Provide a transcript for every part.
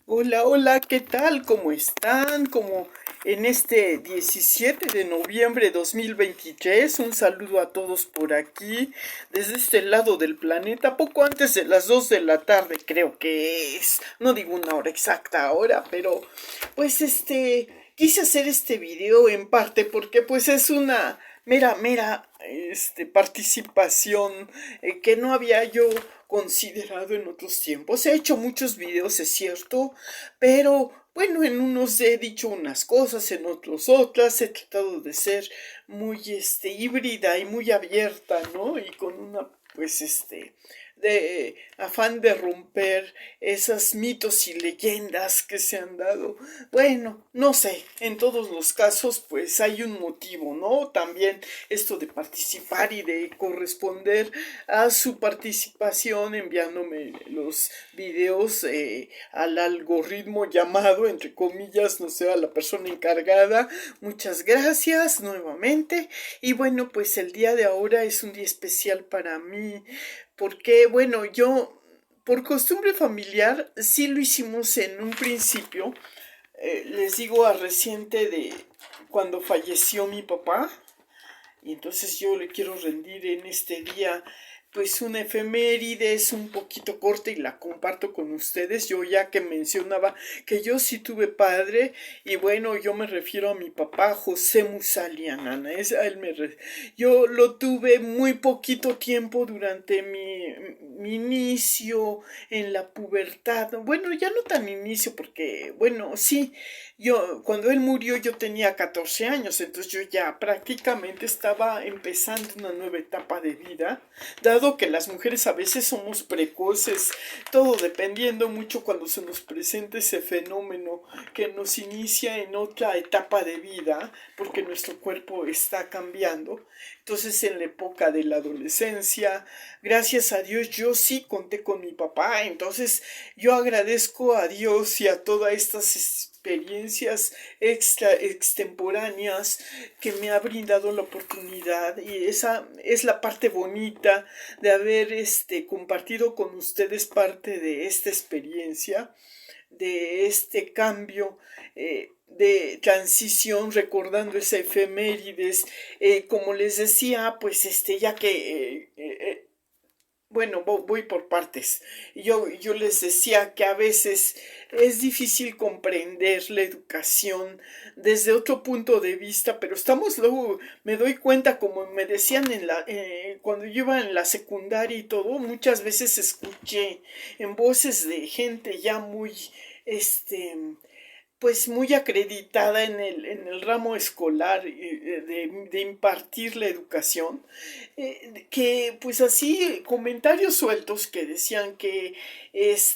Hola, hola, ¿qué tal? ¿Cómo están? Como en este 17 de noviembre de 2023, un saludo a todos por aquí, desde este lado del planeta, poco antes de las 2 de la tarde, creo que es. No digo una hora exacta ahora, pero pues quise hacer este video en parte porque pues es una mera participación que no había yo considerado en otros tiempos. He hecho muchos videos, es cierto, pero bueno, en unos he dicho unas cosas, en otros otras. He tratado de ser muy híbrida y muy abierta, ¿no? Y con una de afán de romper esos mitos y leyendas que se han dado. Bueno, no sé, en todos los casos pues hay un motivo, ¿no? También esto de participar y de corresponder a su participación enviándome los videos al algoritmo llamado, entre comillas, no sé, a la persona encargada. Muchas gracias nuevamente. Y bueno, pues el día de ahora es un día especial para mí porque, bueno, yo por costumbre familiar sí lo hicimos en un principio. Les digo a reciente de cuando falleció mi papá, y entonces yo le quiero rendir en este día pues una efeméride, es un poquito corta y la comparto con ustedes. Yo ya que mencionaba que yo sí tuve padre, y bueno, yo me refiero a mi papá José Musalianana. Yo lo tuve muy poquito tiempo durante mi inicio en la pubertad. Bueno, ya no tan inicio porque, bueno, sí, yo, cuando él murió yo tenía 14 años, entonces yo ya prácticamente estaba empezando una nueva etapa de vida, dado que las mujeres a veces somos precoces, todo dependiendo mucho cuando se nos presenta ese fenómeno que nos inicia en otra etapa de vida, porque nuestro cuerpo está cambiando. Entonces en la época de la adolescencia, gracias a Dios yo sí conté con mi papá, entonces yo agradezco a Dios y a todas estas experiencias extemporáneas que me ha brindado la oportunidad, y esa es la parte bonita de haber compartido con ustedes parte de esta experiencia, de este cambio, de transición, recordando esa efemérides. Como les decía, pues ya que bueno, voy por partes. Yo les decía que a veces es difícil comprender la educación desde otro punto de vista, pero estamos luego, me doy cuenta, como me decían cuando yo iba en la secundaria y todo, muchas veces escuché en voces de gente ya muy, este, pues muy acreditada en el ramo escolar, de impartir la educación, que pues así comentarios sueltos que decían que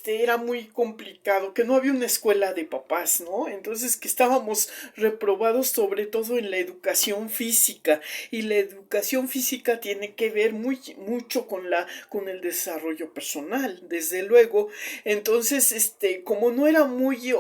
era muy complicado, que no había una escuela de papás, ¿no? Entonces que estábamos reprobados sobre todo en la educación física, y la educación física tiene que ver mucho con el desarrollo personal, desde luego. Entonces, como no era muy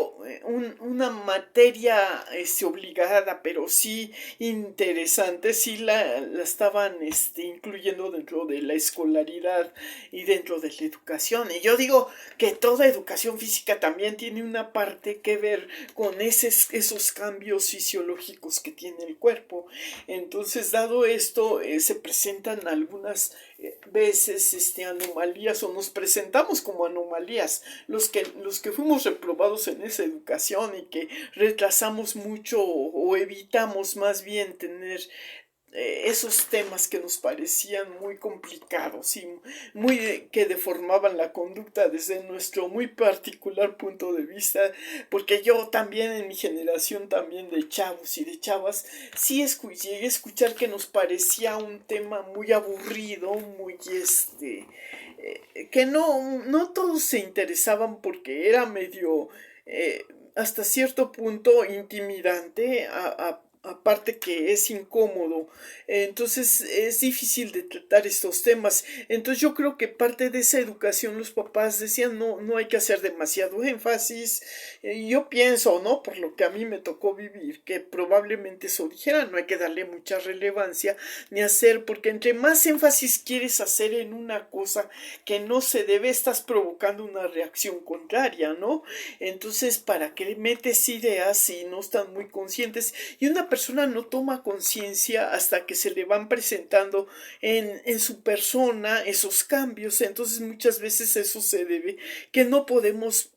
una materia obligada, pero sí interesante, sí la estaban incluyendo dentro de la escolaridad y dentro de la educación. Y yo digo que toda educación física también tiene una parte que ver con esos cambios fisiológicos que tiene el cuerpo. Entonces, dado esto, se presentan algunas veces anomalías, o nos presentamos como anomalías los que fuimos reprobados en esa educación, y que retrasamos mucho o evitamos más bien tener esos temas que nos parecían muy complicados y muy que deformaban la conducta desde nuestro muy particular punto de vista, porque yo también en mi generación también de chavos y de chavas sí llegué a escuchar que nos parecía un tema muy aburrido, muy que no todos se interesaban, porque era medio hasta cierto punto intimidante aparte que es incómodo, entonces es difícil de tratar estos temas. Entonces yo creo que parte de esa educación los papás decían no hay que hacer demasiado énfasis. Yo pienso, ¿no? Por lo que a mí me tocó vivir, que probablemente eso dijera, no hay que darle mucha relevancia ni hacer, porque entre más énfasis quieres hacer en una cosa que no se debe, estás provocando una reacción contraria, ¿no? Entonces, ¿para qué metes ideas si no están muy conscientes? Y una persona no toma conciencia hasta que se le van presentando en su persona esos cambios. Entonces, muchas veces eso se debe que no podemos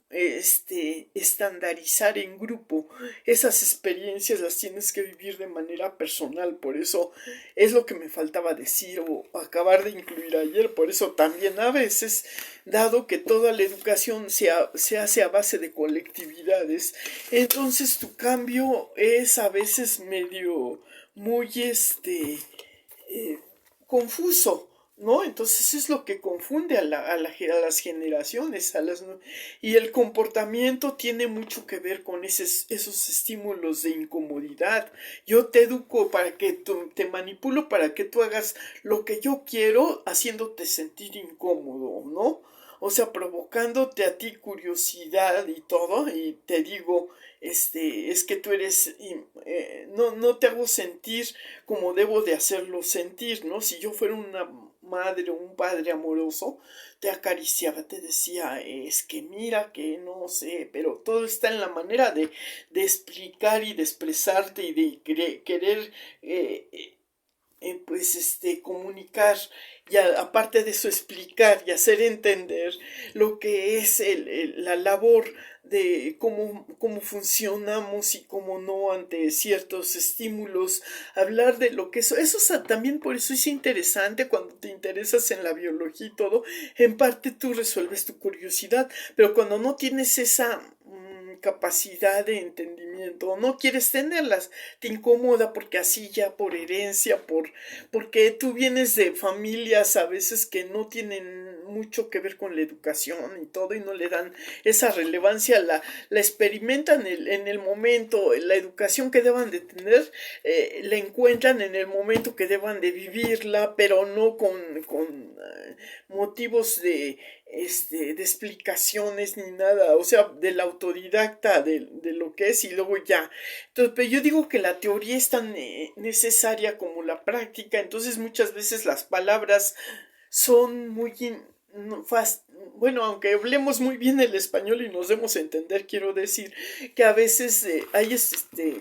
estandarizar en grupo. Esas experiencias las tienes que vivir de manera personal. Por eso es lo que me faltaba decir o acabar de incluir ayer. Por eso también a veces, dado que toda la educación se hace a base de colectividades, entonces tu cambio es a veces medio muy confuso, ¿no? Entonces es lo que confunde a las generaciones, y el comportamiento tiene mucho que ver con esos estímulos de incomodidad. Yo te educo para que te manipulo para que tú hagas lo que yo quiero, haciéndote sentir incómodo, ¿no? O sea, provocándote a ti curiosidad y todo, y te digo, es que tú eres, no te hago sentir como debo de hacerlo sentir, ¿no? Si yo fuera una madre o un padre amoroso, te acariciaba, te decía, es que mira, que no sé, pero todo está en la manera de explicar y de expresarte y de querer comunicar y aparte de eso explicar y hacer entender lo que es la labor de cómo funcionamos y cómo no ante ciertos estímulos, hablar de lo que eso también por eso es interesante cuando te interesas en la biología y todo, en parte tú resuelves tu curiosidad, pero cuando no tienes esa capacidad de entendimiento, no quieres tenerlas, te incomoda porque así ya por herencia, porque tú vienes de familias a veces que no tienen mucho que ver con la educación y todo y no le dan esa relevancia, la experimentan en el momento, la educación que deban de tener, la encuentran en el momento que deban de vivirla, pero no con motivos de explicaciones ni nada, o sea, del autodidacta de lo que es y luego ya. Entonces, pero yo digo que la teoría es tan necesaria como la práctica, entonces muchas veces las palabras son muy bueno, aunque hablemos muy bien el español y nos demos a entender, quiero decir que a veces hay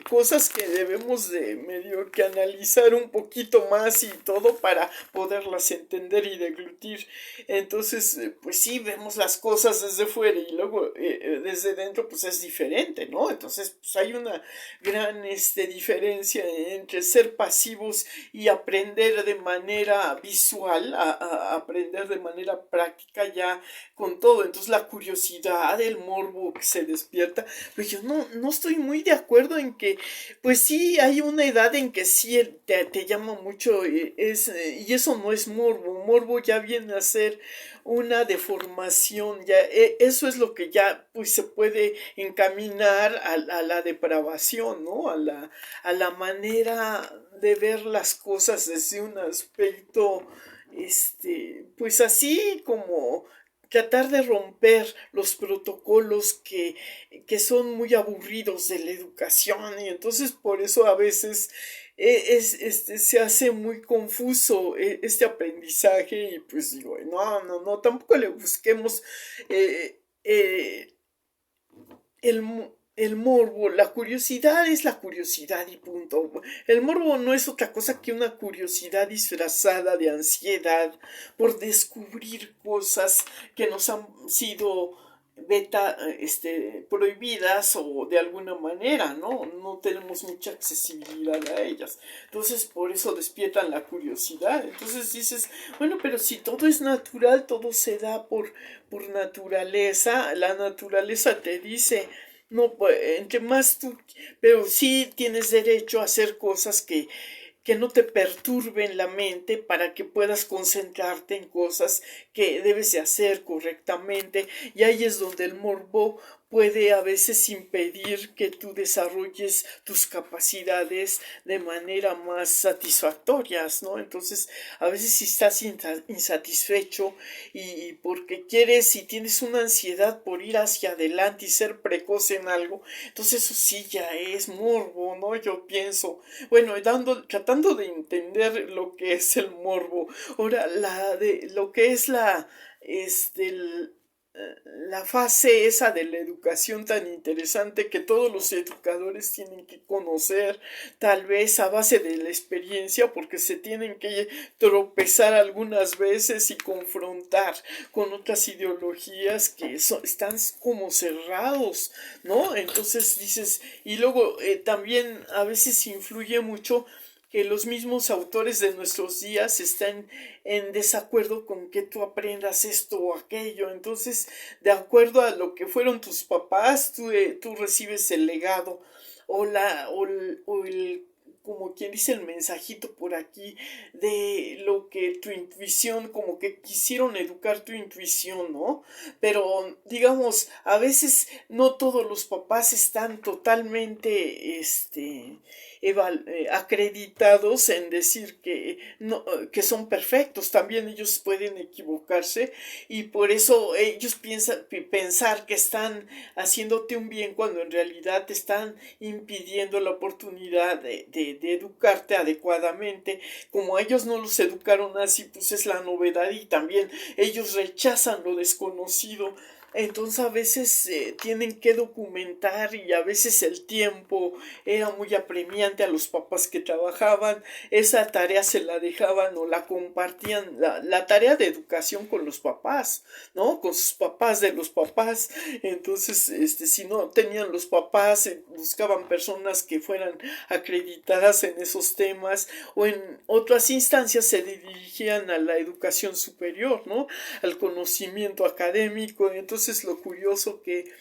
cosas que debemos de medio que analizar un poquito más y todo para poderlas entender y deglutir. Entonces, pues sí, vemos las cosas desde fuera y luego desde dentro pues es diferente, ¿no? Entonces, pues hay una gran diferencia entre ser pasivos y aprender de manera visual, a aprender de manera práctica ya con todo. Entonces la curiosidad, el morbo que se despierta, pues yo no estoy muy de acuerdo en que, pues sí, hay una edad en que sí te llama mucho, y eso no es morbo, morbo ya viene a ser una deformación, ya eso es lo que ya pues se puede encaminar a la depravación, ¿no? A la manera de ver las cosas desde un aspecto pues así como tratar de romper los protocolos que son muy aburridos de la educación y entonces por eso a veces se hace muy confuso este aprendizaje y pues digo, no, tampoco le busquemos eh, eh, el morbo, la curiosidad es la curiosidad y punto. El morbo no es otra cosa que una curiosidad disfrazada de ansiedad por descubrir cosas que nos han sido prohibidas o de alguna manera, no tenemos mucha accesibilidad a ellas, entonces por eso despiertan la curiosidad. Entonces dices, bueno, pero si todo es natural, todo se da por naturaleza, la naturaleza te dice, no, entre más tú, pero sí tienes derecho a hacer cosas que no te perturben la mente para que puedas concentrarte en cosas que debes de hacer correctamente, y ahí es donde el morbo puede a veces impedir que tú desarrolles tus capacidades de manera más satisfactorias, ¿no? Entonces, a veces si estás insatisfecho y porque quieres y tienes una ansiedad por ir hacia adelante y ser precoz en algo, entonces eso sí ya es morbo, ¿no? Yo pienso, bueno, tratando de entender lo que es el morbo. Ahora, lo que es la fase esa de la educación tan interesante que todos los educadores tienen que conocer, tal vez a base de la experiencia, porque se tienen que tropezar algunas veces y confrontar con otras ideologías que están como cerrados, ¿no? Entonces dices, y luego también a veces influye mucho que los mismos autores de nuestros días están en desacuerdo con que tú aprendas esto o aquello. Entonces, de acuerdo a lo que fueron tus papás, tú recibes el legado o el como quien dice el mensajito por aquí de lo que tu intuición, como que quisieron educar tu intuición, ¿no? Pero digamos, a veces no todos los papás están totalmente, acreditados en decir que, no, que son perfectos, también ellos pueden equivocarse y por eso ellos pensar que están haciéndote un bien cuando en realidad te están impidiendo la oportunidad de educarte adecuadamente. Como ellos no los educaron así, pues es la novedad y también ellos rechazan lo desconocido. Entonces a veces tienen que documentar y a veces el tiempo era muy apremiante a los papás que trabajaban, esa tarea se la dejaban o la compartían, la tarea de educación con los papás, ¿no? Con sus papás de los papás. Entonces, si no tenían los papás, buscaban personas que fueran acreditadas en esos temas o en otras instancias se dirigían a la educación superior, ¿no? Al conocimiento académico. Entonces, lo curioso que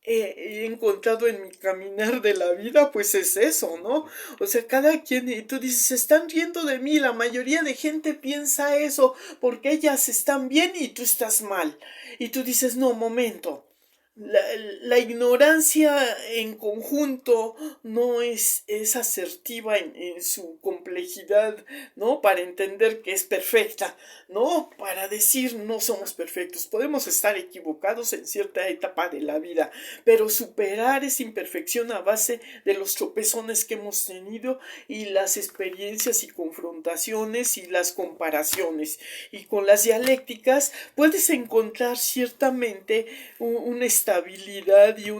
he encontrado en mi caminar de la vida, pues es eso, ¿no? O sea, cada quien, y tú dices, se están riendo de mí, la mayoría de gente piensa eso, porque ellas están bien y tú estás mal. Y tú dices, no, momento. La, la ignorancia en conjunto no es asertiva en su complejidad, ¿no? Para entender que es perfecta, ¿no? Para decir no somos perfectos. Podemos estar equivocados en cierta etapa de la vida, pero superar esa imperfección a base de los tropezones que hemos tenido y las experiencias y confrontaciones y las comparaciones. Y con las dialécticas puedes encontrar ciertamente una estabilidad y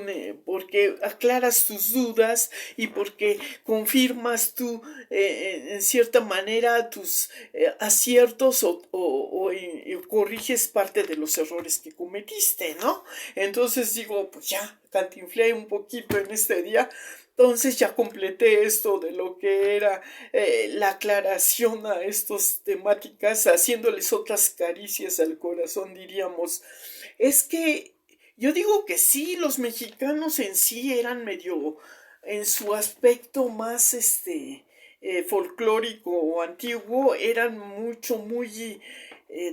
porque aclaras tus dudas y porque confirmas tú en cierta manera tus aciertos o corriges parte de los errores que cometiste, ¿no? Entonces digo, pues ya, cantinflé un poquito en este día. Entonces ya completé esto de lo que era la aclaración a estas temáticas, haciéndoles otras caricias al corazón, diríamos. Es que yo digo que sí, los mexicanos en sí eran medio, en su aspecto más folclórico o antiguo, eran muy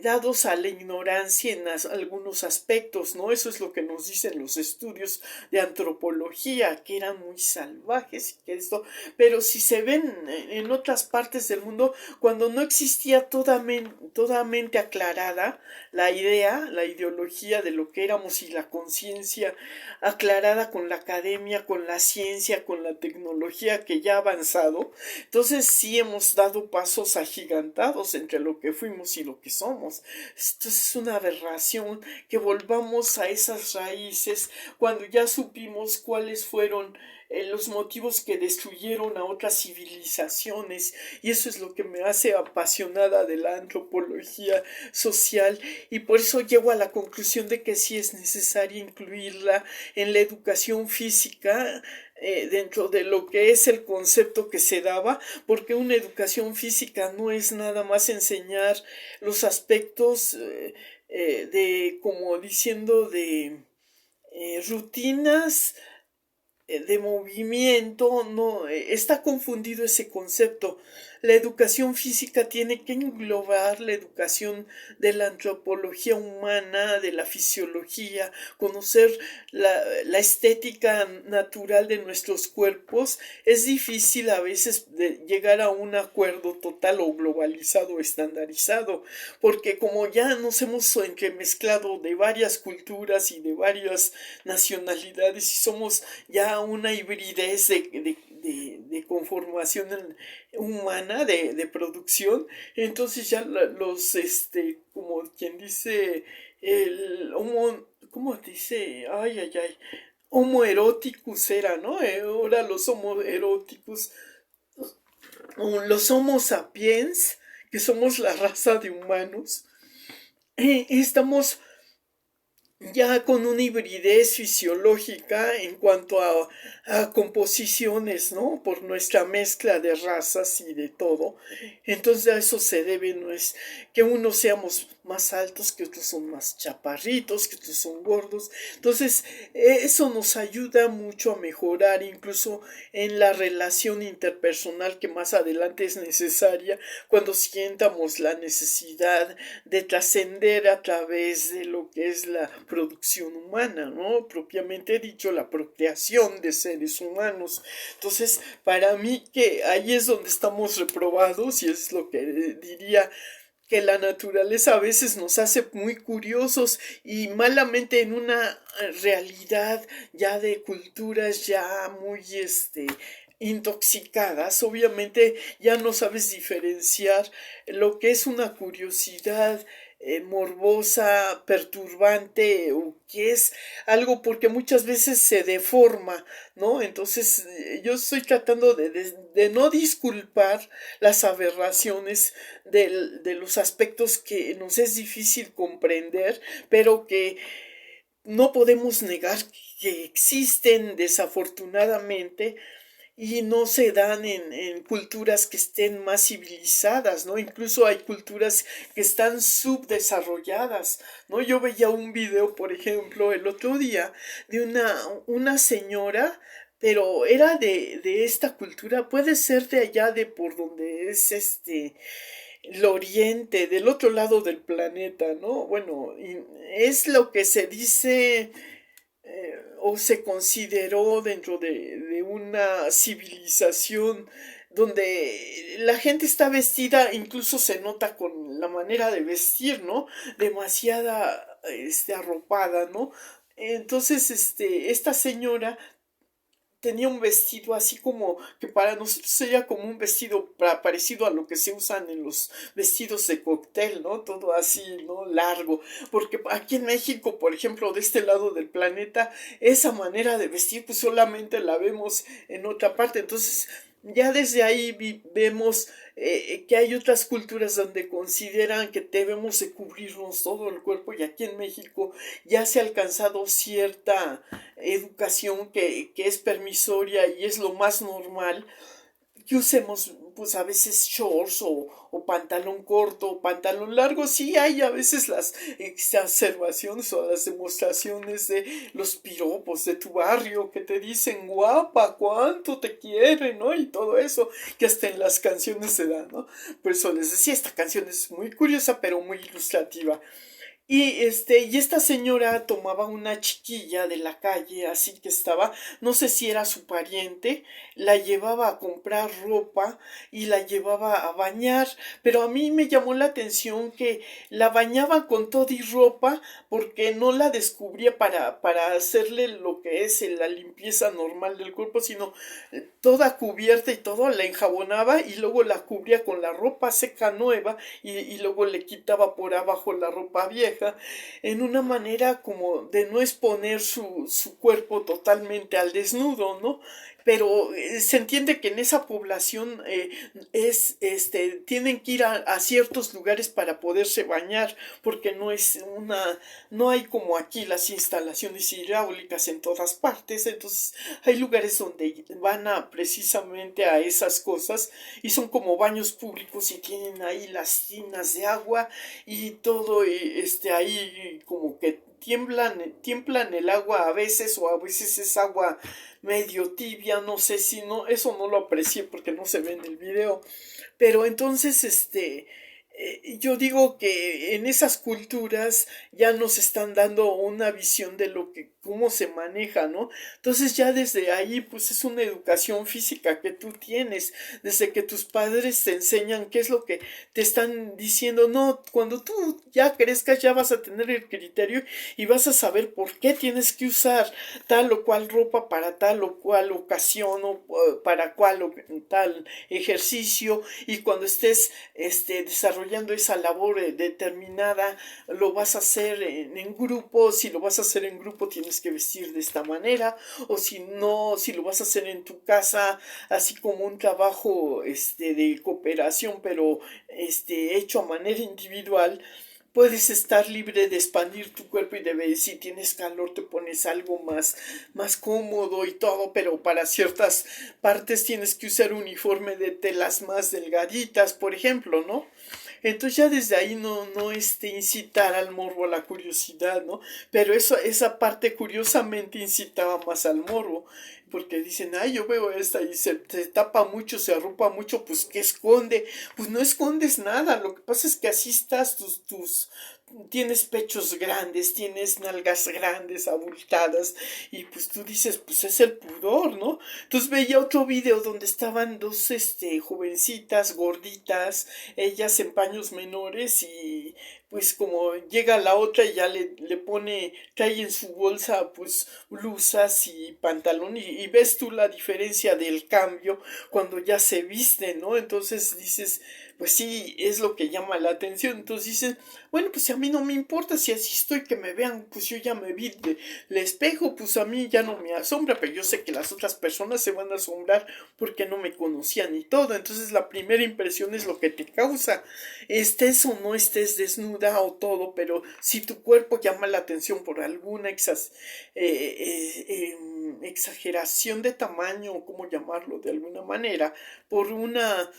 dados a la ignorancia en algunos aspectos, ¿no? Eso es lo que nos dicen los estudios de antropología, que eran muy salvajes y que esto, pero si se ven en otras partes del mundo, cuando no existía toda mente aclarada, la idea, la ideología de lo que éramos y la conciencia aclarada con la academia, con la ciencia, con la tecnología que ya ha avanzado, entonces sí hemos dado pasos agigantados entre lo que fuimos y lo que somos. Entonces es una aberración que volvamos a esas raíces cuando ya supimos cuáles fueron los motivos que destruyeron a otras civilizaciones, y eso es lo que me hace apasionada de la antropología social, y por eso llego a la conclusión de que sí es necesario incluirla en la educación física dentro de lo que es el concepto que se daba, porque una educación física no es nada más enseñar los aspectos como diciendo de rutinas de movimiento, no está confundido ese concepto. la educación física tiene que englobar la educación de la antropología humana, de la fisiología, conocer la estética natural de nuestros cuerpos. Es difícil a veces llegar a un acuerdo total o globalizado o estandarizado, porque como ya nos hemos entremezclado de varias culturas y de varias nacionalidades y somos ya una hibridez de conformación humana, de producción, entonces ya los, como quien dice, el homo, ¿cómo dice? Ay, ay, ay. Homo eroticus era, ¿no? Ahora los homo eroticus, los homo sapiens, que somos la raza de humanos, estamos ya con una hibridez fisiológica en cuanto a composiciones, ¿no? Por nuestra mezcla de razas y de todo. Entonces a eso se debe, no es que unos seamos más altos, que otros son más chaparritos, que otros son gordos. Entonces eso nos ayuda mucho a mejorar incluso en la relación interpersonal que más adelante es necesaria cuando sientamos la necesidad de trascender a través de lo que es la producción humana, ¿no? Propiamente dicho, la procreación de seres humanos. Entonces, para mí que ahí es donde estamos reprobados y es lo que diría que la naturaleza a veces nos hace muy curiosos y malamente en una realidad ya de culturas ya muy intoxicadas, obviamente ya no sabes diferenciar lo que es una curiosidad morbosa, perturbante, o que es algo porque muchas veces se deforma, ¿no? Entonces yo estoy tratando de no disculpar las aberraciones de los aspectos que nos es difícil comprender, pero que no podemos negar que existen desafortunadamente y no se dan en culturas que estén más civilizadas, ¿no? Incluso hay culturas que están subdesarrolladas, ¿no? Yo veía un video, por ejemplo, el otro día de una señora, pero era de esta cultura, puede ser de allá de por donde es el oriente, del otro lado del planeta, ¿no? Bueno, es lo que se dice o se consideró dentro de una civilización donde la gente está vestida, incluso se nota con la manera de vestir, ¿no? Demasiada, arropada, ¿no? Entonces, esta señora tenía un vestido así como que para nosotros sería como un vestido parecido a lo que se usan en los vestidos de cóctel, ¿no? Todo así, ¿no? Largo. Porque aquí en México, por ejemplo, de este lado del planeta, esa manera de vestir pues solamente la vemos en otra parte. Entonces, ya desde ahí vemos que hay otras culturas donde consideran que debemos de cubrirnos todo el cuerpo y aquí en México ya se ha alcanzado cierta educación que es permisoria y es lo más normal que usemos pues a veces shorts o pantalón corto o pantalón largo. Sí hay a veces las exacerbaciones o las demostraciones de los piropos de tu barrio que te dicen guapa, cuánto te quieren, ¿no? Y todo eso que hasta en las canciones se da, ¿no? Por eso les decía, esta canción es muy curiosa pero muy ilustrativa. Y esta señora tomaba una chiquilla de la calle, así que estaba, no sé si era su pariente, la llevaba a comprar ropa y la llevaba a bañar, pero a mí me llamó la atención que la bañaba con todo y ropa porque no la descubría para hacerle lo que es la limpieza normal del cuerpo, sino toda cubierta y todo, la enjabonaba y luego la cubría con la ropa seca nueva y luego le quitaba por abajo la ropa vieja en una manera como de no exponer su cuerpo totalmente al desnudo, ¿no? Pero se entiende que en esa población tienen que ir a ciertos lugares para poderse bañar porque no hay como aquí las instalaciones hidráulicas en todas partes, entonces hay lugares donde van precisamente a esas cosas y son como baños públicos y tienen ahí las tinas de agua y todo ahí como que tiemblan el agua a veces, o a veces es agua medio tibia, no sé si no, eso no lo aprecié porque no se ve en el video, pero entonces yo digo que en esas culturas ya nos están dando una visión de lo que, cómo se maneja, ¿no? Entonces ya desde ahí, pues es una educación física que tú tienes, desde que tus padres te enseñan qué es lo que te están diciendo, no, cuando tú ya crezcas ya vas a tener el criterio y vas a saber por qué tienes que usar tal o cual ropa para tal o cual ocasión o para cual o tal ejercicio, y cuando estés desarrollando esa labor determinada lo vas a hacer en grupo. Si lo vas a hacer en grupo tienes que vestir de esta manera, o si no, si lo vas a hacer en tu casa así como un trabajo de cooperación, pero hecho a manera individual, puedes estar libre de expandir tu cuerpo y de ver si tienes calor te pones algo más cómodo y todo, pero para ciertas partes tienes que usar uniforme de telas más delgaditas, por ejemplo, ¿no? Entonces ya desde ahí no incitar al morbo, a la curiosidad, ¿no? Pero esa parte curiosamente incitaba más al morbo, porque dicen, ay, yo veo esta y se tapa mucho, se arropa mucho, pues ¿qué esconde? Pues no escondes nada, lo que pasa es que así estás, tienes pechos grandes, tienes nalgas grandes, abultadas, y pues tú dices, pues es el pudor, ¿no? Entonces veía otro video donde estaban dos, jovencitas gorditas, ellas en paños menores, y pues como llega la otra y ya le pone, trae en su bolsa pues blusas y pantalón, y ves tú la diferencia del cambio cuando ya se viste, ¿no? Entonces dices, pues sí, es lo que llama la atención. Entonces dicen, bueno, pues si a mí no me importa, si así estoy, que me vean, pues yo ya me vi el espejo, pues a mí ya no me asombra, pero yo sé que las otras personas se van a asombrar porque no me conocían y todo. Entonces la primera impresión es lo que te causa, estés o no estés desnuda o todo, pero si tu cuerpo llama la atención por alguna exageración de tamaño, o cómo llamarlo de alguna manera, por una,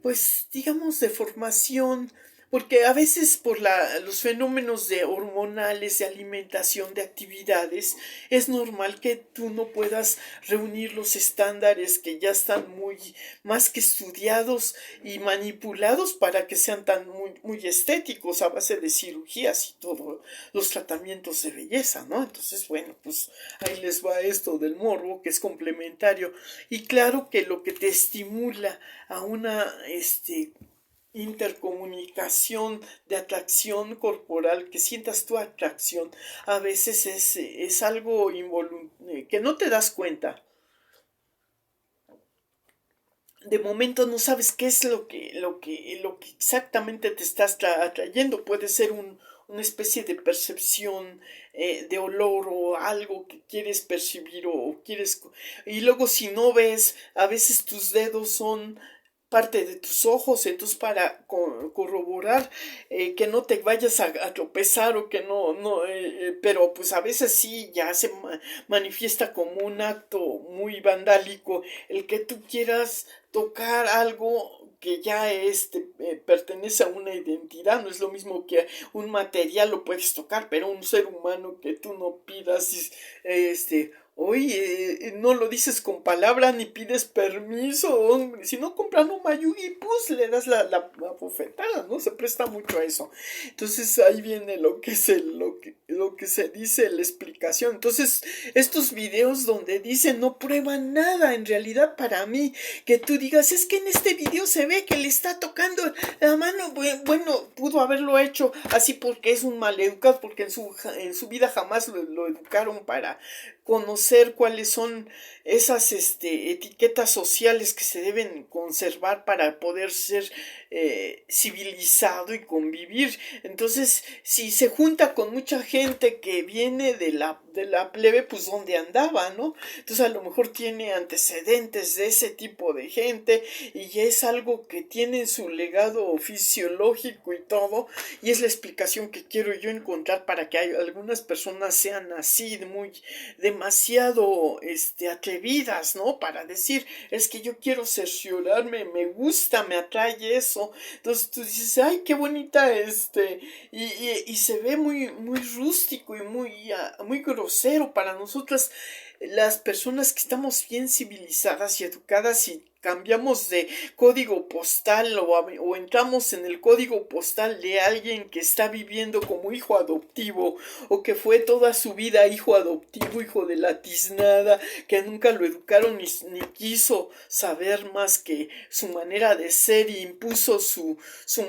pues digamos, deformación, porque a veces por los fenómenos de hormonales, de alimentación, de actividades, es normal que tú no puedas reunir los estándares que ya están muy más que estudiados y manipulados para que sean tan muy estéticos a base de cirugías y todo, los tratamientos de belleza, ¿no? Entonces, bueno, pues ahí les va esto del morbo, que es complementario, y claro que lo que te estimula a una intercomunicación de atracción corporal, que sientas tu atracción, a veces es algo que no te das cuenta. De momento no sabes qué es lo que exactamente te estás atrayendo. Puede ser una especie de percepción de olor o algo que quieres percibir o quieres. Y luego si no ves, a veces tus dedos son parte de tus ojos, entonces para corroborar que no te vayas a tropezar o que pero pues a veces sí ya se manifiesta como un acto muy vandálico el que tú quieras tocar algo que ya pertenece a una identidad. No es lo mismo que un material lo puedes tocar, pero un ser humano que tú no pidas, oye, no lo dices con palabra ni pides permiso. Si no compran un mayugi, pues le das la bofetada, ¿no? Se presta mucho a eso. Entonces ahí viene lo que se dice, la explicación. Entonces, estos videos donde dicen no prueban nada, en realidad para mí, que tú digas, es que en este video se ve que le está tocando la mano, bueno, pudo haberlo hecho así porque es un maleducado, porque en su vida jamás lo educaron para conocer cuáles son esas etiquetas sociales que se deben conservar para poder ser civilizado y convivir. Entonces, si se junta con mucha gente que viene de la de la plebe, pues dónde andaba, ¿no? Entonces a lo mejor tiene antecedentes de ese tipo de gente y ya es algo que tiene en su legado fisiológico y todo, y es la explicación que quiero yo encontrar para que algunas personas sean así, muy demasiado atrevidas, ¿no? Para decir, es que yo quiero cerciorarme, me gusta, me atrae eso. Entonces tú dices, ay, qué bonita y se ve muy, muy rústico y muy, muy grosero para nosotras las personas que estamos bien civilizadas y educadas y cambiamos de código postal o entramos en el código postal de alguien que está viviendo como hijo adoptivo o que fue toda su vida hijo adoptivo, hijo de la tiznada, que nunca lo educaron ni quiso saber más que su manera de ser y impuso su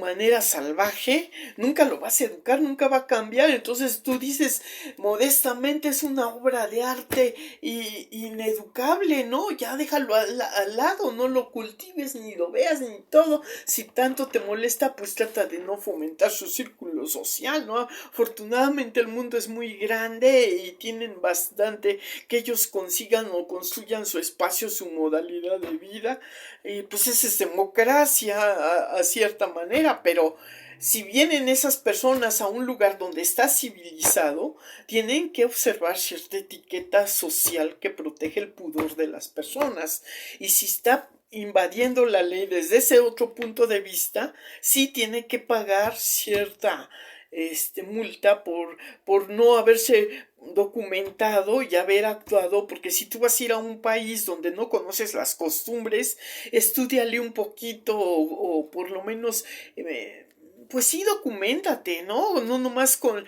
manera salvaje, nunca lo vas a educar, nunca va a cambiar. Entonces tú dices modestamente es una obra de arte ineducable, ¿no? Ya déjalo al lado, no lo cultives, ni lo veas, ni todo. Si tanto te molesta, pues trata de no fomentar su círculo social, ¿no? Afortunadamente el mundo es muy grande y tienen bastante que ellos consigan o construyan su espacio, su modalidad de vida. Y pues esa es democracia a cierta manera, pero si vienen esas personas a un lugar donde está civilizado, tienen que observar cierta etiqueta social que protege el pudor de las personas. Y si está invadiendo la ley desde ese otro punto de vista, sí tiene que pagar cierta multa por no haberse documentado y haber actuado, porque si tú vas a ir a un país donde no conoces las costumbres, estúdiale un poquito o por lo menos pues sí, documentate, ¿no? No nomás con...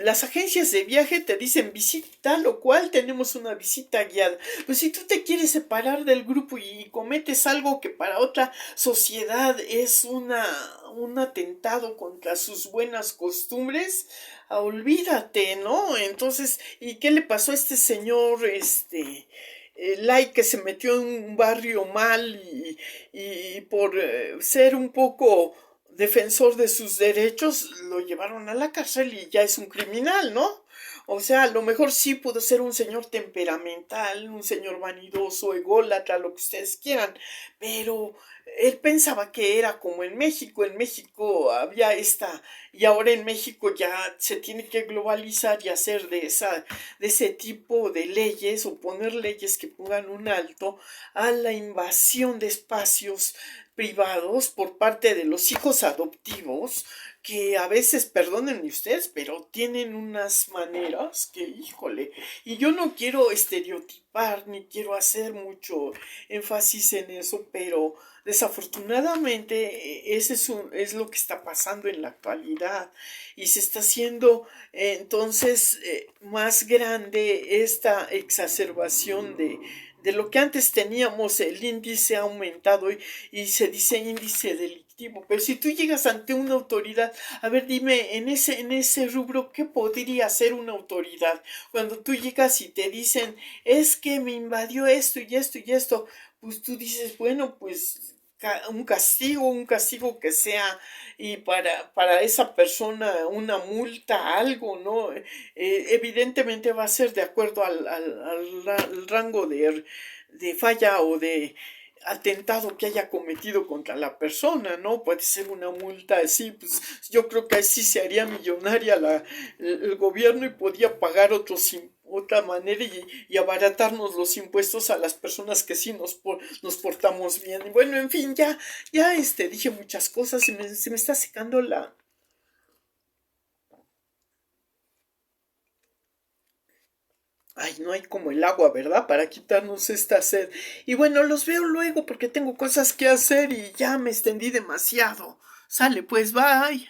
las agencias de viaje te dicen visita lo cual tenemos una visita guiada. Pues si tú te quieres separar del grupo y cometes algo que para otra sociedad es un atentado contra sus buenas costumbres, olvídate, ¿no? Entonces, ¿y qué le pasó a este señor, Lai, que se metió en un barrio mal y por ser un poco defensor de sus derechos lo llevaron a la cárcel y ya es un criminal, ¿no? O sea, a lo mejor sí pudo ser un señor temperamental, un señor vanidoso, ególatra, lo que ustedes quieran, pero él pensaba que era como en México había y ahora en México ya se tiene que globalizar y hacer de ese tipo de leyes o poner leyes que pongan un alto a la invasión de espacios privados por parte de los hijos adoptivos que a veces, perdónenme ustedes, pero tienen unas maneras que, híjole, y yo no quiero estereotipar ni quiero hacer mucho énfasis en eso, pero desafortunadamente es lo que está pasando en la actualidad y se está haciendo entonces más grande esta exacerbación de lo que antes teníamos. El índice ha aumentado y se dice índice delictivo, pero si tú llegas ante una autoridad, a ver, dime, en ese rubro, ¿qué podría hacer una autoridad? Cuando tú llegas y te dicen, es que me invadió esto y esto y esto, pues tú dices, bueno, pues un castigo que sea y para esa persona una multa, algo, ¿no? Evidentemente va a ser de acuerdo al rango de falla o de atentado que haya cometido contra la persona, ¿no? Puede ser una multa así, pues yo creo que así se haría millonaria el gobierno y podía pagar otra manera y abaratarnos los impuestos a las personas que sí nos portamos bien. Y bueno, en fin, ya dije muchas cosas, se me está secando la... Ay, no hay como el agua, ¿verdad? Para quitarnos esta sed. Y bueno, los veo luego porque tengo cosas que hacer y ya me extendí demasiado. Sale, pues, bye.